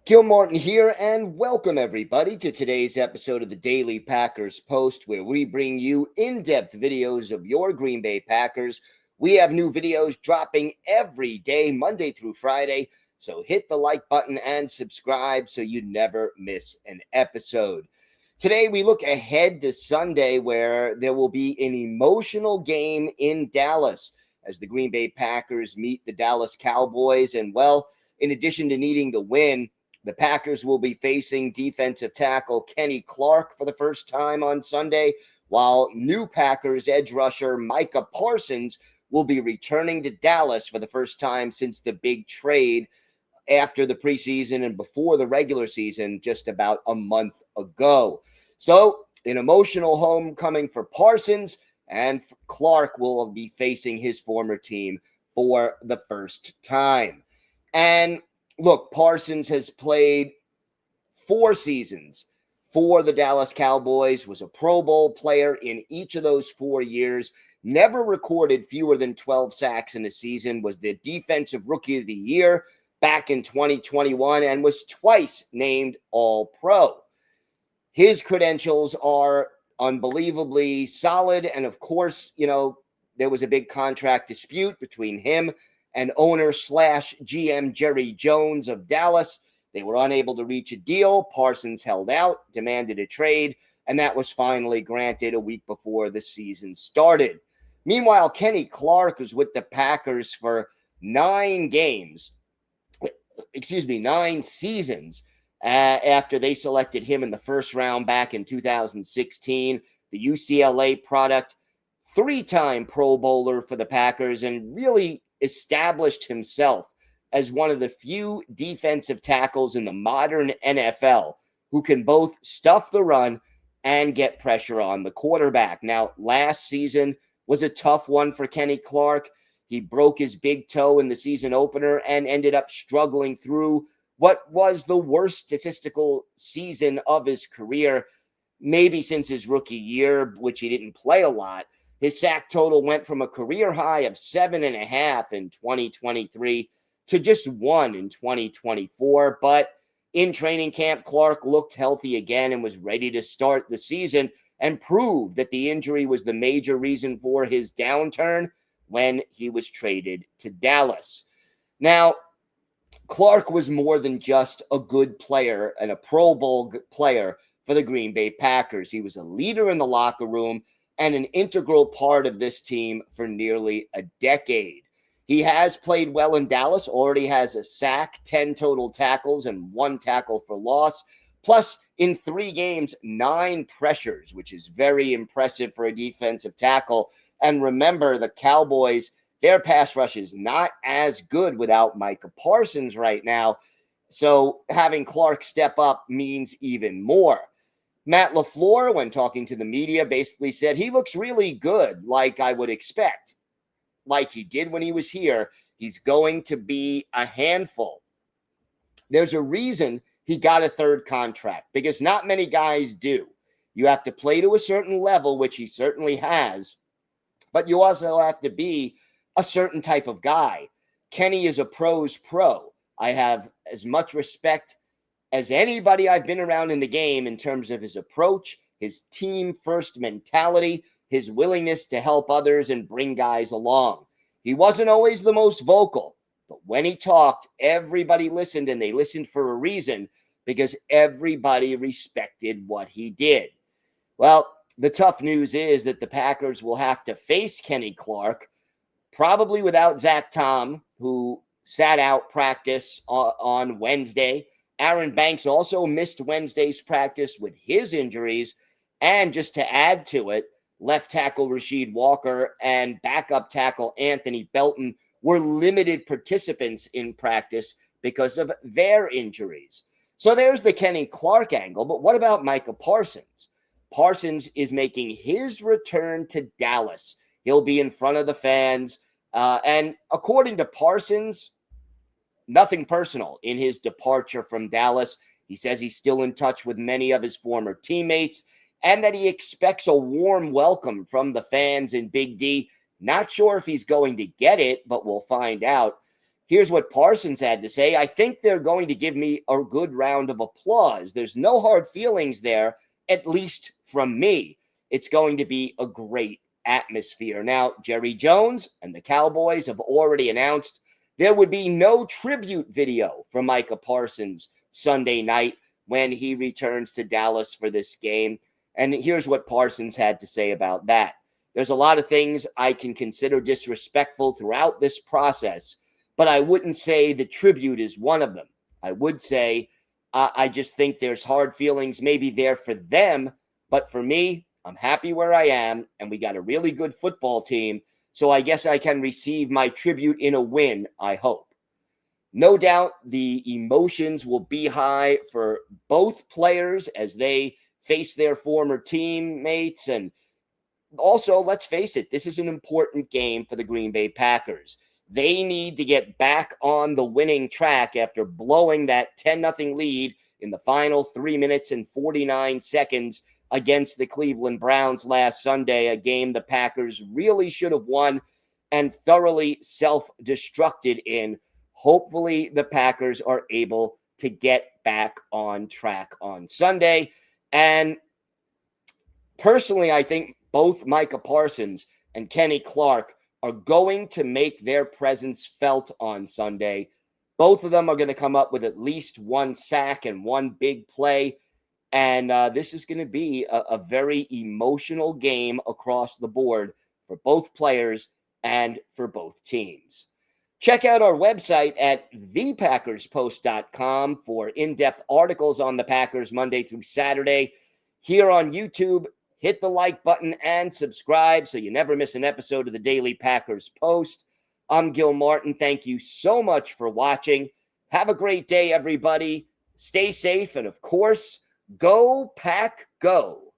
Gil Martin here, and welcome everybody to today's episode of the Daily Packers Post, where we bring you in-depth videos of your Green Bay Packers. We have new videos dropping every day, Monday through Friday, so hit the like button and subscribe so you never miss an episode. Today, we look ahead to Sunday, where there will be an emotional game in Dallas as the Green Bay Packers meet the Dallas Cowboys. And, well, in addition to needing the win, the Packers will be facing defensive tackle Kenny Clark for the first time on Sunday, while new Packers edge rusher Micah Parsons will be returning to Dallas for the first time since the big trade after the preseason and before the regular season just about a month ago. So, an emotional homecoming for Parsons, and Clark will be facing his former team for the first time. And look, Parsons has played 4 seasons for the Dallas Cowboys, was a Pro Bowl player in each of those 4 years, never recorded fewer than 12 sacks in a season, was the Defensive Rookie of the Year back in 2021, and was twice named All-Pro. His credentials are unbelievably solid, and of course, there was a big contract dispute between him and owner/GM Jerry Jones of Dallas. They were unable to reach a deal. Parsons held out, demanded a trade, and that was finally granted a week before the season started. Meanwhile, Kenny Clark was with the Packers for 9 seasons after they selected him in the first round back in 2016. The UCLA product, 3-time Pro Bowler for the Packers, and really established himself as one of the few defensive tackles in the modern NFL who can both stuff the run and get pressure on the quarterback. Now, last season was a tough one for Kenny Clark. He broke his big toe in the season opener and ended up struggling through what was the worst statistical season of his career, maybe since his rookie year, which he didn't play a lot. His sack total went from a career high of 7.5 in 2023 to just 1 in 2024. But in training camp, Clark looked healthy again and was ready to start the season and prove that the injury was the major reason for his downturn when he was traded to Dallas. Now, Clark was more than just a good player and a Pro Bowl player for the Green Bay Packers. He was a leader in the locker room and an integral part of this team for nearly a decade. He has played well in Dallas, already has a sack, 10 total tackles, and 1 tackle for loss. Plus, in 3 games, 9 pressures, which is very impressive for a defensive tackle. And remember, the Cowboys, their pass rush is not as good without Micah Parsons right now. So having Clark step up means even more. Matt LaFleur, when talking to the media, basically said he looks really good, like I would expect. Like he did when he was here, he's going to be a handful. There's a reason he got a 3rd contract, because not many guys do. You have to play to a certain level, which he certainly has, but you also have to be a certain type of guy. Kenny is a pro's pro. I have as much respect as anybody I've been around in the game in terms of his approach, his team-first mentality, his willingness to help others and bring guys along. He wasn't always the most vocal, but when he talked, everybody listened, and they listened for a reason, because everybody respected what he did. Well, the tough news is that the Packers will have to face Kenny Clark, probably without Zach Tom, who sat out practice on Wednesday. Aaron Banks also missed Wednesday's practice with his injuries. And just to add to it, left tackle Rasheed Walker and backup tackle Anthony Belton were limited participants in practice because of their injuries. So there's the Kenny Clark angle. But what about Micah Parsons? Parsons is making his return to Dallas. He'll be in front of the fans. And according to Parsons, nothing personal in his departure from Dallas. He says he's still in touch with many of his former teammates and that he expects a warm welcome from the fans in Big D. Not sure if he's going to get it, but we'll find out. Here's what Parsons had to say. I think they're going to give me a good round of applause. There's no hard feelings there, at least from me. It's going to be a great atmosphere. Now, Jerry Jones and the Cowboys have already announced there would be no tribute video for Micah Parsons Sunday night when he returns to Dallas for this game. And here's what Parsons had to say about that. There's a lot of things I can consider disrespectful throughout this process, but I wouldn't say the tribute is one of them. I would say I just think there's hard feelings maybe there for them, but for me, I'm happy where I am, and we got a really good football team, so I guess I can receive my tribute in a win, I hope. No doubt the emotions will be high for both players as they face their former teammates. And also, let's face it, this is an important game for the Green Bay Packers. They need to get back on the winning track after blowing that 10-0 lead in the final 3 minutes and 49 seconds against the Cleveland Browns last Sunday, a game the Packers really should have won and thoroughly self-destructed in. Hopefully, the Packers are able to get back on track on Sunday. And personally, I think both Micah Parsons and Kenny Clark are going to make their presence felt on Sunday. Both of them are going to come up with at least one sack and one big play. And this is going to be a very emotional game across the board for both players and for both teams. Check out our website at thepackerspost.com for in-depth articles on the Packers Monday through Saturday. Here on YouTube, hit the like button and subscribe so you never miss an episode of the Daily Packers Post. I'm Gil Martin. Thank you so much for watching. Have a great day, everybody. Stay safe, and of course, go Pack Go.